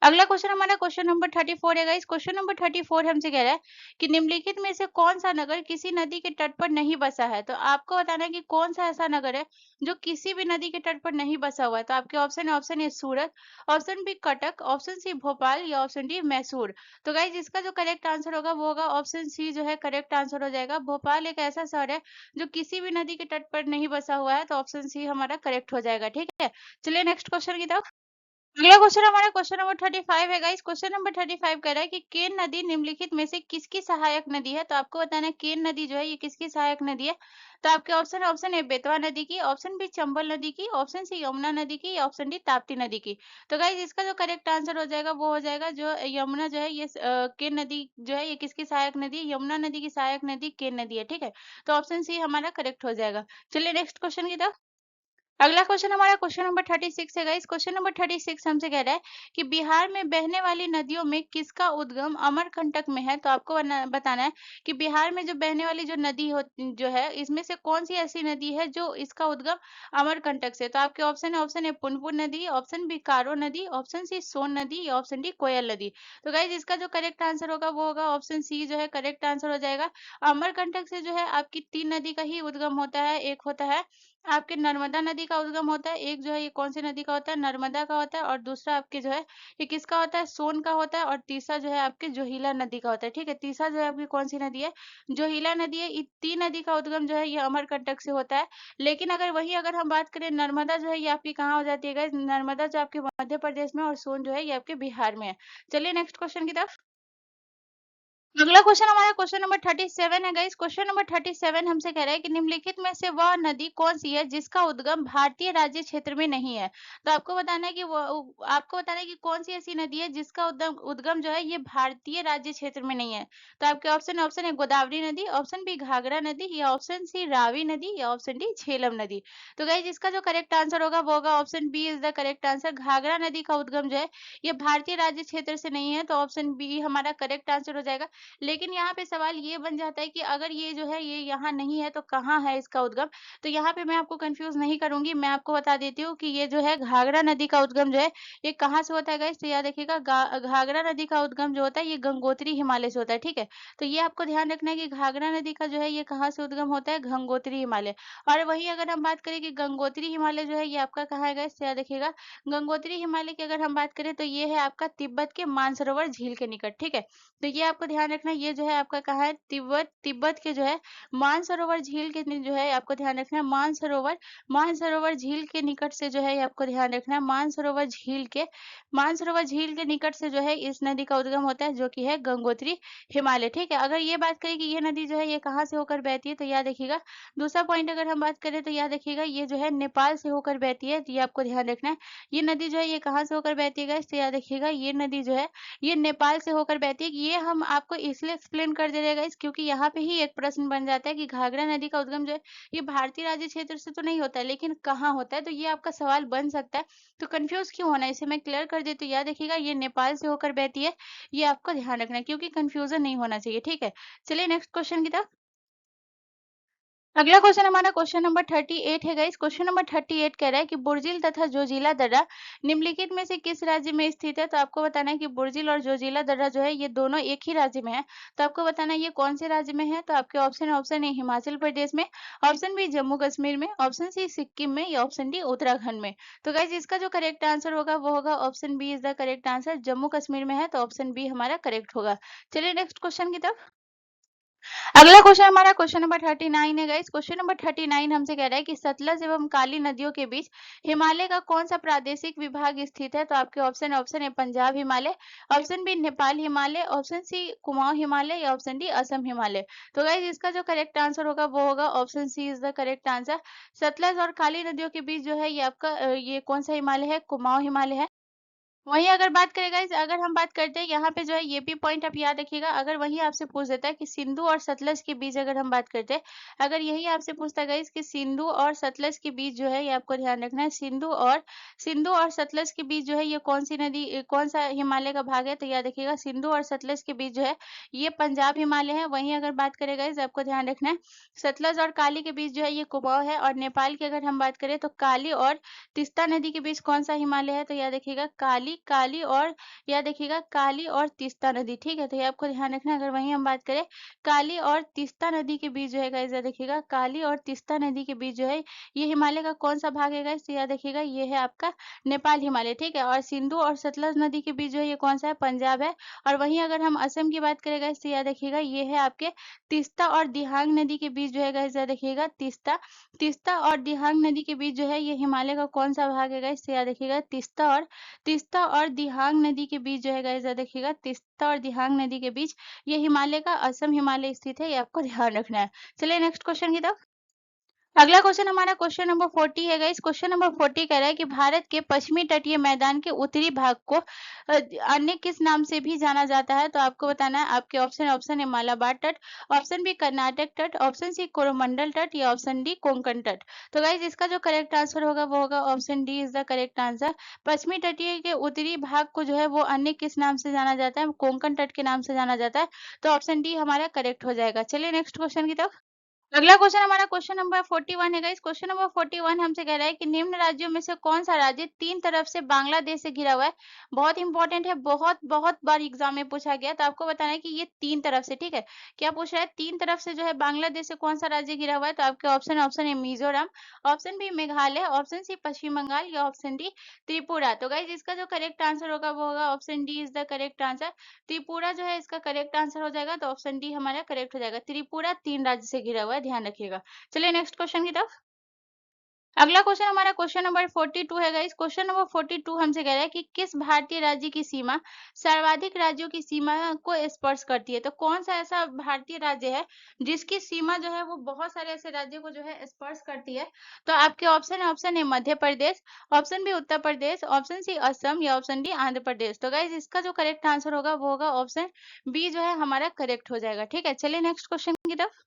अगला क्वेश्चन हमारा क्वेश्चन नंबर 34 है गाइस। क्वेश्चन नंबर 34 हमसे कह रहा है कि निम्नलिखित में से कौन सा नगर किसी नदी के तट पर नहीं बसा है। तो आपको बताना है कि कौन सा ऐसा नगर है जो किसी भी नदी के तट पर नहीं बसा हुआ है। तो आपके ऑप्शन है Surat, option B Cuttack, option C Bhopal या ऑप्शन डी मैसूर। तो गाइस इसका जो करेक्ट आंसर होगा वो होगा ऑप्शन सी जो है करेक्ट आंसर हो जाएगा। भोपाल एक ऐसा शहर है जो किसी भी नदी के तट पर नहीं बसा हुआ है। तो ऑप्शन सी हमारा करेक्ट हो जाएगा। ठीक है, चलिए नेक्स्ट क्वेश्चन की तरफ। अगला क्वेश्चन हमारा क्वेश्चन नंबर 35 है गाइस। क्वेश्चन नंबर 35 कह रहा है कि केन नदी निम्नलिखित में से किसकी सहायक नदी है। तो आपको बताना है केन नदी जो है ये किसकी सहायक नदी है। तो आपके ऑप्शन है बेतवा नदी की, ऑप्शन बी चंबल नदी की, ऑप्शन सी यमुना नदी की या ऑप्शन डी ताप्ती नदी की। तो गाइस इसका जो करेक्ट आंसर हो जाएगा वो हो जाएगा जो यमुना जो है ये केन नदी जो है ये किसकी सहायक नदी है, यमुना नदी की सहायक नदी केन नदी है। ठीक है, तो ऑप्शन सी हमारा करेक्ट हो जाएगा। चलिए नेक्स्ट क्वेश्चन की तरफ। अगला क्वेश्चन हमारा क्वेश्चन नंबर 36 है गाइस। क्वेश्चन नंबर 36 हमसे कह रहा है कि बिहार में बहने वाली नदियों में किसका उद्गम अमरकंटक में है। तो आपको बताना है कि बिहार में जो बहने वाली जो नदी हो जो है इसमें से कौन सी ऐसी नदी है जो इसका उद्गम अमरकंटक से। तो आपके ऑप्शन है पुनपुन नदी, ऑप्शन बी कारो नदी, ऑप्शन सी सोन नदी या ऑप्शन डी कोयल नदी। तो गाइज इसका जो करेक्ट आंसर होगा वो होगा ऑप्शन सी जो है करेक्ट आंसर हो जाएगा। अमरकंटक से जो है आपकी 3 नदी का ही उद्गम होता है। एक होता है आपके नर्मदा नदी का उद्गम होता है, एक जो है ये कौन सी नदी का होता है, नर्मदा का होता है, और दूसरा आपके जो है ये किसका होता है, सोन का होता है, और तीसरा जो है आपके जोहिला नदी का होता है। ठीक है, तीसरा जो है आपकी कौन सी नदी है, जोहिला नदी है। ये 3 नदी का उद्गम जो है ये अमरकंटक से होता है। लेकिन अगर हम बात करें नर्मदा जो है ये आपकी कहाँ हो जाती है guys? नर्मदा जो आपके मध्य प्रदेश में, और सोन जो है ये आपके बिहार में है। चलिए नेक्स्ट क्वेश्चन की तरफ। अगला क्वेश्चन हमारा क्वेश्चन नंबर 37 है गाइस। क्वेश्चन नंबर 37 हमसे कह रहा है कि निम्नलिखित में से वह नदी कौन सी है जिसका उद्गम भारतीय राज्य क्षेत्र में नहीं है। तो आपको बताना है कि कौन सी ऐसी नदी है जिसका उद्गम जो है ये भारतीय राज्य क्षेत्र में नहीं है। तो आपके ऑप्शन है गोदावरी नदी, ऑप्शन बी घाघरा नदी या ऑप्शन सी रावी नदी या ऑप्शन डी झेलम नदी। तो गाइस इसका जो करेक्ट आंसर होगा वो होगा option B is the correct answer. Ghaghara नदी का उद्गम जो है ये भारतीय राज्य क्षेत्र से नहीं है। तो ऑप्शन बी हमारा करेक्ट आंसर हो जाएगा। लेकिन यहाँ पे सवाल ये बन जाता है कि अगर ये जो है ये यहाँ नहीं है तो कहाँ है इसका उद्गम? तो यहाँ पे मैं आपको कंफ्यूज नहीं करूंगी, मैं आपको बता देती हूँ कि ये जो है घाघरा नदी का उद्गम जो है ये कहाँ से होता है गाइस? तो याद रखिएगा घाघरा नदी का उद्गम जो होता है ये गंगोत्री हिमालय से होता है, ठीक है। तो ये आपको ध्यान रखना है कि घाघरा नदी का जो है ये कहाँ से उद्गम होता है? गंगोत्री हिमालय। और वहीं अगर हम बात करें कि गंगोत्री हिमालय जो है ये आपका कहाँ है गाइस? तो याद रखिएगा गंगोत्री हिमालय की अगर हम बात करें तो ये है आपका तिब्बत के मानसरोवर झील के निकट, ठीक है। तो ये आपको ध्यान रखना है, ये जो है आपका कहाँ है? तिब्बत तिब्बत के जो है मानसरोवर झील के जो है आपको ध्यान रखना है, मानसरोवर झील के निकट से जो है ये आपको ध्यान रखना है, मानसरोवर झील के निकट से जो है इस नदी का उद्गम होता है जो कि है गंगोत्री हिमालय, ठीक है। अगर ये बात करें कि ये नदी जो है ये कहाँ से होकर बहती है तो याद रखिएगा दूसरा पॉइंट अगर हम बात करें तो याद रखिएगा ये जो है नेपाल से होकर बहती है, तो ये आपको ध्यान रखना है। ये नदी जो है ये कहाँ से होकर बहती है गाइस? तो याद रखिएगा ये नदी जो है ये नेपाल से होकर बहती है। ये हम आपको इसलिए एक्सप्लेन कर दे रहे गाइस क्योंकि यहाँ पे ही एक प्रश्न बन जाता है कि घाघरा नदी का उद्गम जो है ये भारतीय राज्य क्षेत्र से तो नहीं होता है लेकिन कहाँ होता है, तो ये आपका सवाल बन सकता है। तो कंफ्यूज क्यों होना है, इसे मैं क्लियर कर देती हूँ। याद रखिएगा ये नेपाल से होकर बहती है, ये आपको ध्यान रखना है क्योंकि कंफ्यूजन नहीं होना चाहिए, ठीक है। चलिए नेक्स्ट क्वेश्चन की तरफ। अगला क्वेश्चन हमारा क्वेश्चन नंबर 38 है गाइस। क्वेश्चन नंबर 38 कह रहा है कि बुर्जिल तथा जोजिला दर्रा निम्नलिखित में से किस राज्य में स्थित है? तो आपको बताना है कि बुर्जिल और जोजिला दर्रा जो है ये दोनों एक ही राज्य में है। तो आपको बताना है ये कौन से राज्य में है? तो आपके ऑप्शन ए हिमाचल प्रदेश में, ऑप्शन बी जम्मू कश्मीर में, ऑप्शन सी सिक्किम में या ऑप्शन डी उत्तराखंड में। तो गाइस इसका जो करेक्ट आंसर होगा वो होगा option B is the correct answer. Jammu Kashmir में है तो ऑप्शन बी हमारा करेक्ट होगा। चलिए नेक्स्ट क्वेश्चन की तरफ। अगला क्वेश्चन हमारा क्वेश्चन नंबर 39 है गाइस। क्वेश्चन नंबर 39 हमसे कह रहा है कि सतलज एवं काली नदियों के बीच हिमालय का कौन सा प्रादेशिक विभाग स्थित है? तो आपके option A Punjab Himalaya, option B Nepal Himalaya, option C Kumaon Himalaya या ऑप्शन डी असम हिमालय। तो गाइस इसका जो करेक्ट आंसर होगा वो होगा option C is the correct answer. Sutlej और काली नदियों के बीच जो है ये आपका ये कौन सा हिमालय है? कुमाऊं हिमालय है। वहीं अगर बात करें गाइस, अगर हम बात करते हैं यहाँ पे जो है ये भी पॉइंट आप याद रखिएगा। अगर वही आपसे पूछ देता है कि सिंधु और सतलज के बीच अगर हम बात करते हैं, अगर यही आपसे पूछता है गाइस कि सिंधु और सतलज के बीच जो है ये आपको ध्यान रखना है, सिंधु और सतलज के बीच जो है ये कौन सी नदी कौन सा हिमालय का भाग है? तो याद रखिएगा सिंधु और सतलज के बीच जो है ये पंजाब हिमालय है। वहीं अगर बात करें गाइस आपको ध्यान रखना है सतलज और काली के बीच जो है ये कुमाऊं है। और नेपाल की अगर हम बात करें तो काली और तीस्ता नदी के बीच कौन सा हिमालय है? तो याद रखिएगा काली और तीस्ता नदी, ठीक है। तो ये आपको ध्यान रखना है। अगर वहीं हम बात करें काली और तीस्ता नदी के बीच जो है गाइस याद रखिएगा काली और तीस्ता नदी के बीच जो है ये हिमालय का कौन सा भाग है गाइस? तो याद रखिएगा ये है आपका नेपाल हिमालय, ठीक है। और सिंधु और सतलज नदी के बीच जो है ये कौन सा है? पंजाब है। और वहीं अगर हम असम की बात करें गाइस तो याद रखिएगा ये है आपके तीस्ता और दिहांग नदी के बीच जो है गाइस याद रखिएगा तीस्ता और दिहांग नदी के बीच जो है ये हिमालय का कौन सा भाग है गाइस? याद रखिएगा तीस्ता और दिहांग नदी के बीच जो है गाइस याद रखिएगा तीस्ता और दिहांग नदी के बीच ये हिमालय का असम हिमालय स्थित है, ये आपको ध्यान रखना है। चलिए नेक्स्ट क्वेश्चन की तरफ। अगला क्वेश्चन हमारा क्वेश्चन नंबर 40 है गाइस। क्वेश्चन नंबर 40 कह रहा है कि भारत के पश्चिमी तटीय मैदान के उत्तरी भाग को अन्य किस नाम से भी जाना जाता है? तो आपको बताना है। आपके ऑप्शन ए मालाबार तट, ऑप्शन बी कर्नाटक तट, ऑप्शन सी कोरोमंडल तट या ऑप्शन डी कोंकण तट। तो गाइस इसका जो करेक्ट आंसर होगा वो होगा option D is the correct answer. पश्चिमी तटीय के उत्तरी भाग को जो है वो अन्य किस नाम से जाना जाता है? कोंकण तट के नाम से जाना जाता है। तो ऑप्शन डी हमारा करेक्ट हो जाएगा। चलिए नेक्स्ट क्वेश्चन की तरफ। अगला क्वेश्चन हमारा क्वेश्चन नंबर 41 है गाइस। क्वेश्चन नंबर 41 हमसे कह रहा है कि निम्न राज्यों में से कौन सा राज्य तीन तरफ से बांग्लादेश से घिरा हुआ है? बहुत इंपॉर्टेंट है, बहुत बहुत बार एग्जाम में पूछा गया। तो आपको बताना है कि ये तीन तरफ से, ठीक है। क्या पूछ रहा है? तीन तरफ से जो है बांग्लादेश से कौन सा राज्य घिरा हुआ है? तो आपके option A Mizoram, option B Meghalaya, option C Paschim Bangal या ऑप्शन डी त्रिपुरा। तो गाइज इसका जो करेक्ट आंसर होगा वो होगा option D is the correct answer. Tripura जो है इसका करेक्ट आंसर हो जाएगा। तो ऑप्शन डी हमारा करेक्ट हो जाएगा। त्रिपुरा तीन राज्य से घिरा हुआ है, ध्यान रखिएगा। चलिए नेक्स्ट क्वेश्चन की तरफ। अगला क्वेश्चन हमारा क्वेश्चन नंबर 42 है गाइस। क्वेश्चन नंबर 42 हमसे कह रहा है कि किस भारतीय राज्य की सीमा सर्वाधिक राज्यों की सीमा को स्पर्श करती है? तो कौन सा ऐसा भारतीय राज्य है जिसकी सीमा जो है वो बहुत सारे ऐसे राज्यों को जो है स्पर्श करती है? तो आपके option A Madhya Pradesh, option B Uttar Pradesh, option C Assam या ऑप्शन डी आंध्र प्रदेश। तो गाइज इसका जो करेक्ट आंसर होगा वो होगा ऑप्शन बी जो है हमारा करेक्ट हो जाएगा, ठीक है। चलिए नेक्स्ट क्वेश्चन की तरफ।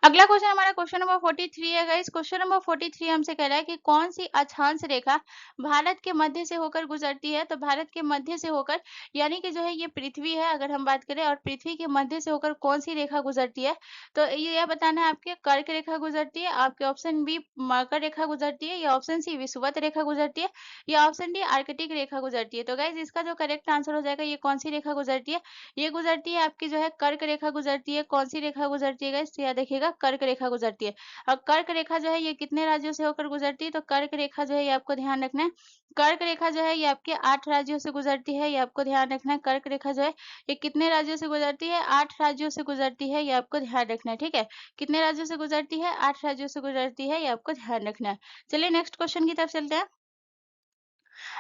अगला क्वेश्चन हमारा क्वेश्चन नंबर 43 है गाइस। क्वेश्चन नंबर 43 हमसे कह रहा है कि कौन सी अक्षांश रेखा भारत के मध्य से होकर गुजरती है। तो भारत के मध्य से होकर यानी कि जो है ये पृथ्वी है अगर हम बात करें, और पृथ्वी के मध्य से होकर कौन सी रेखा गुजरती है। तो ये बताना है आपके कर्क रेखा गुजरती है, आपके ऑप्शन बी मकर रेखा गुजरती है, या ऑप्शन सी विषुवत रेखा गुजरती है, या ऑप्शन डी आर्कटिक रेखा गुजरती है। तो गाइज इसका जो करेक्ट आंसर हो जाएगा, ये कौन सी रेखा गुजरती है, ये गुजरती है आपकी जो है कर्क रेखा गुजरती है। कौन सी रेखा गुजरती है गाइस, तो याद देखिएगा कर्क रेखा गुजरती है। और कर्क रेखा जो है ये कितने राज्यों से होकर गुजरती है, तो कर्क रेखा जो है ये आपको ध्यान रखना है। कर्क रेखा जो है ये आपके 8 राज्यों से गुजरती है, ये आपको ध्यान रखना है। कर्क रेखा जो है ये कितने राज्यों से गुजरती है, 8 राज्यों से गुजरती है, ये आपको ध्यान रखना है। ठीक है, कितने राज्यों से गुजरती है, 8 राज्यों से गुजरती है, ये आपको ध्यान रखना है। चलिए नेक्स्ट क्वेश्चन की तरफ चलते हैं।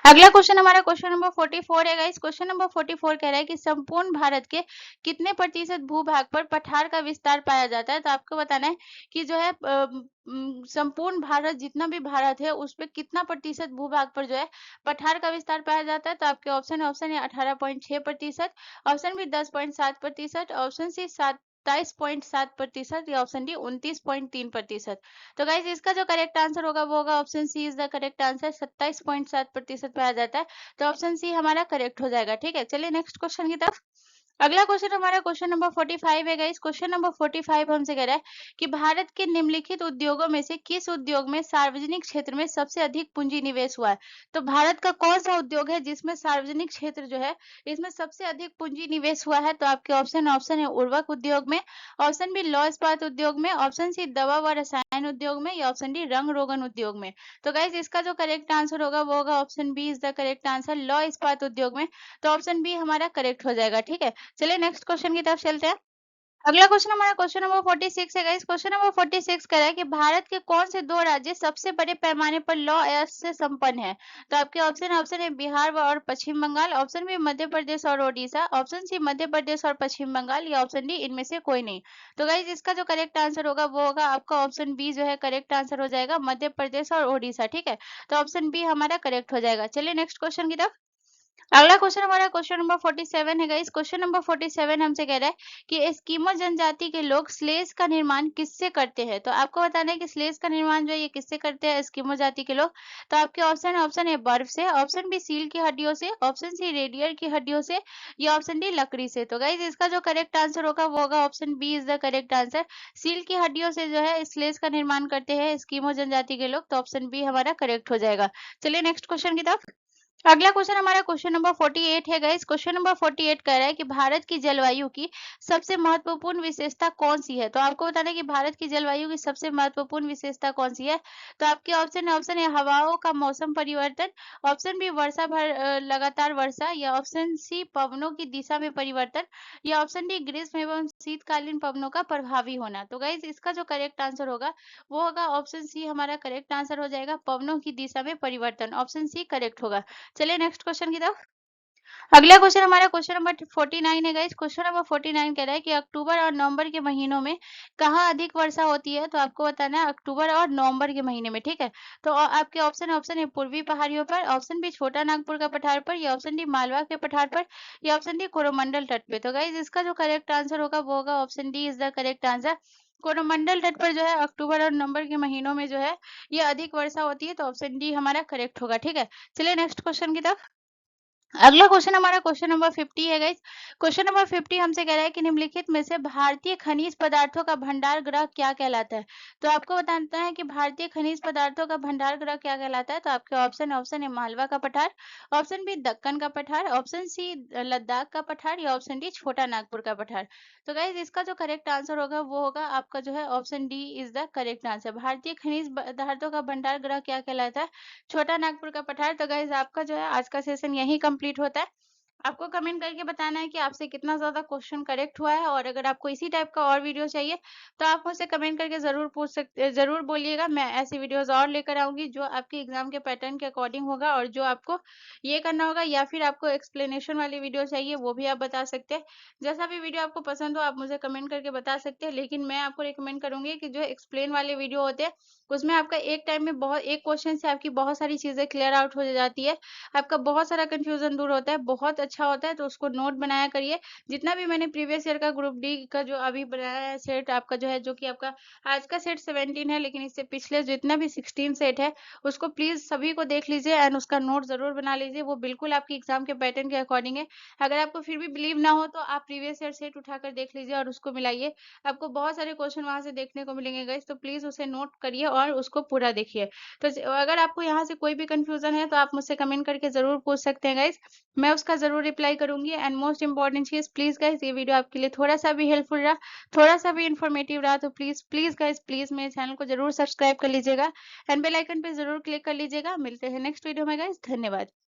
अगला क्वेश्चन हमारा क्वेश्चन नंबर 44 है गाइस। क्वेश्चन नंबर 44 कह रहा है कि संपूर्ण भारत के कितने प्रतिशत भूभाग पर पठार का विस्तार पाया जाता है। तो आपको बताना है कि जो है संपूर्ण भारत, जितना भी भारत है उस पे कितना प्रतिशत भूभाग पर जो है पठार का विस्तार पाया जाता है। तो आपके ऑप्शन है 18.6%, ऑप्शन बी 10.7%, ऑप्शन सी 27.7%, या ऑप्शन डी 29.3%। तो गाइज इसका जो करेक्ट आंसर होगा वो होगा option C is the correct answer. 27.7% पाया जाता है, तो ऑप्शन सी हमारा करेक्ट हो जाएगा। ठीक है, चलिए नेक्स्ट क्वेश्चन की तरफ। अगला क्वेश्चन हमारा क्वेश्चन नंबर 45 है गाइस। क्वेश्चन नंबर 45 हमसे कह रहा है कि भारत के निम्नलिखित उद्योगों में से किस उद्योग में सार्वजनिक क्षेत्र में सबसे अधिक पूंजी निवेश हुआ है। तो भारत का कौन सा उद्योग है जिसमें सार्वजनिक क्षेत्र जो है इसमें सबसे अधिक पूंजी निवेश हुआ है। तो आपके ऑप्शन है उर्वरक उद्योग में, ऑप्शन बी लौह इस्पात उद्योग में, ऑप्शन सी दवा व रसायन उद्योग में, या ऑप्शन डी रंग रोगन उद्योग में। तो गाइज इसका जो करेक्ट आंसर होगा वो होगा option B is the correct answer, लौह इस्पात उद्योग में। तो ऑप्शन बी हमारा करेक्ट हो जाएगा। ठीक है, चलिए नेक्स्ट क्वेश्चन की तरफ चलते हैं। अगला क्वेश्चन हमारा क्वेश्चन नंबर 46 है गाइस। क्वेश्चन नंबर 46 कह रहा है कि भारत के कौन से दो राज्य सबसे बड़े पैमाने पर लौ अयस्क से संपन्न है। तो आपके ऑप्शन है बिहार और पश्चिम बंगाल, ऑप्शन बी मध्य प्रदेश और ओडिशा, ऑप्शन सी मध्य प्रदेश और पश्चिम बंगाल, या ऑप्शन डी इनमें से कोई नहीं। तो गाइज इसका जो करेक्ट आंसर होगा वो होगा आपका ऑप्शन बी जो है करेक्ट आंसर हो जाएगा, मध्य प्रदेश और ओडिशा। ठीक है, तो ऑप्शन बी हमारा करेक्ट हो जाएगा। चलिए नेक्स्ट क्वेश्चन की तरफ। अगला क्वेश्चन हमारा क्वेश्चन नंबर 47 है गाइस। क्वेश्चन नंबर 47 हमसे कह रहा है कि एस्किमो जनजाति के लोग स्लेज का निर्माण किससे करते हैं। तो आपको बताना है कि स्लेज का निर्माण जो है ये किससे करते हैं एस्किमो जाति के लोग। तो आपके ऑप्शन है बर्फ से, ऑप्शन बी सील की हड्डियों से, ऑप्शन सी रेडियर की हड्डियों से, या ऑप्शन डी लकड़ी से। तो गाइस इसका जो करेक्ट आंसर होगा वो होगा option B is the correct answer. Seal की हड्डियों से जो है स्लेज का निर्माण करते हैं एस्किमो जनजाति के लोग। तो ऑप्शन बी हमारा करेक्ट हो जाएगा। चलिए नेक्स्ट क्वेश्चन की तरफ। अगला क्वेश्चन हमारा क्वेश्चन नंबर 48 है गाइस। क्वेश्चन नंबर 48 कह रहा है कि भारत की जलवायु की सबसे महत्वपूर्ण विशेषता कौन सी है। तो आपको बताना है कि भारत की जलवायु की सबसे महत्वपूर्ण विशेषता कौन सी है। तो आपके ऑप्शन है हवाओं का मौसम परिवर्तन, ऑप्शन बी वर्षा भर लगातार वर्षा, या ऑप्शन सी पवनों की दिशा में परिवर्तन, या ऑप्शन डी ग्रीष्म एवं शीतकालीन पवनों का प्रभावी होना। तो गाइस इसका जो करेक्ट आंसर होगा वो होगा ऑप्शन सी हमारा करेक्ट आंसर हो जाएगा, पवनों की दिशा में परिवर्तन। ऑप्शन सी करेक्ट होगा। चलिए नेक्स्ट क्वेश्चन की तरफ। अगला क्वेश्चन हमारा क्वेश्चन नंबर 49 है गाइस। क्वेश्चन नंबर 49 कह रहा है कि अक्टूबर और नवंबर के महीनों में कहाँ अधिक वर्षा होती है। तो आपको बताना है अक्टूबर और नवंबर के महीने में। ठीक है, तो आपके ऑप्शन है पूर्वी पहाड़ियों पर, ऑप्शन बी छोटा नागपुर का पठार पर, या ऑप्शन डी मालवा के पठार पर, या ऑप्शन डी कोरोमंडल तट पे। तो गाइज इसका जो करेक्ट आंसर होगा वो होगा option D is the correct answer. Coromandel तट पर जो है अक्टूबर और नवंबर के महीनों में जो है ये अधिक वर्षा होती है। तो ऑप्शन डी हमारा करेक्ट होगा। ठीक है, चलिए नेक्स्ट क्वेश्चन की तरफ। अगला क्वेश्चन हमारा क्वेश्चन नंबर 50 है गाइस। क्वेश्चन नंबर 50 हमसे कह रहा है कि निम्नलिखित में से भारतीय खनिज पदार्थों का भंडार गृह क्या कहलाता है। तो आपको बताना है कि भारतीय खनिज पदार्थों का भंडार गृह क्या कहलाता है। तो आपके ऑप्शन है मालवा का पठार, ऑप्शन बी दक्कन का पठार, ऑप्शन सी लद्दाख का पठार, या ऑप्शन डी छोटा नागपुर का पठार। तो गाइज इसका जो करेक्ट आंसर होगा वो होगा आपका जो है option D is the correct answer. भारतीय खनिज पदार्थों का भंडार गृह क्या कहलाता है, छोटा नागपुर का पठार। तो गाइज आपका जो है आज का सेशन यही कंप्लीट होता है। आपको कमेंट करके बताना है कि आपसे कितना ज्यादा क्वेश्चन करेक्ट हुआ है, और अगर आपको इसी टाइप का और वीडियो चाहिए तो आप मुझसे कमेंट करके जरूर पूछ सकते, जरूर बोलिएगा। मैं ऐसी वीडियोस और लेकर आऊंगी जो आपके एग्जाम के पैटर्न के अकॉर्डिंग होगा, और जो आपको ये करना होगा, या फिर आपको एक्सप्लेनेशन वाली वीडियो चाहिए वो भी आप बता सकते हैं। जैसा भी वीडियो आपको पसंद हो आप मुझे कमेंट करके बता सकते हैं, लेकिन मैं आपको रिकमेंड करूंगी कि जो एक्सप्लेन वाले वीडियो होते हैं उसमें आपका एक टाइम में एक क्वेश्चन से आपकी बहुत सारी चीजें क्लियर आउट हो जाती है, आपका बहुत सारा कंफ्यूजन दूर होता है। बहुत अच्छा होता है, तो उसको नोट बनाया करिए। जितना भी मैंने प्रीवियस ईयर का ग्रुप डी का जो अभी बनाया है सेट आपका जो है, जो कि आपका आज का सेट 17 है, लेकिन इससे पिछले जितना भी 16 सेट है उसको प्लीज सभी को देख लीजिए एंड उसका नोट जरूर बना लीजिए। वो बिल्कुल आपकी एग्जाम के पैटर्न के अकॉर्डिंग है। अगर आपको फिर भी बिलीव ना हो तो आप प्रीवियस ईयर सेट उठाकर देख लीजिए और उसको मिलाइए। आपको बहुत सारे क्वेश्चन वहां से देखने को मिलेंगे गाइस, तो प्लीज उसे नोट करिए और उसको पूरा देखिए। तो अगर आपको यहाँ से कोई भी कंफ्यूजन है तो आप मुझसे कमेंट करके जरूर पूछ सकते हैं गाइस, मैं उसका जरूर रिप्लाई करूंगी। एंड मोस्ट इंपॉर्टेंट चीज, प्लीज गाइस ये वीडियो आपके लिए थोड़ा सा भी हेल्पफुल रहा, थोड़ा सा भी इन्फॉर्मेटिव रहा, तो प्लीज प्लीज गाइस प्लीज मेरे चैनल को जरूर सब्सक्राइब कर लीजिएगा एंड बेल आइकन पे जरूर क्लिक कर लीजिएगा। मिलते हैं नेक्स्ट वीडियो में गाइस, धन्यवाद।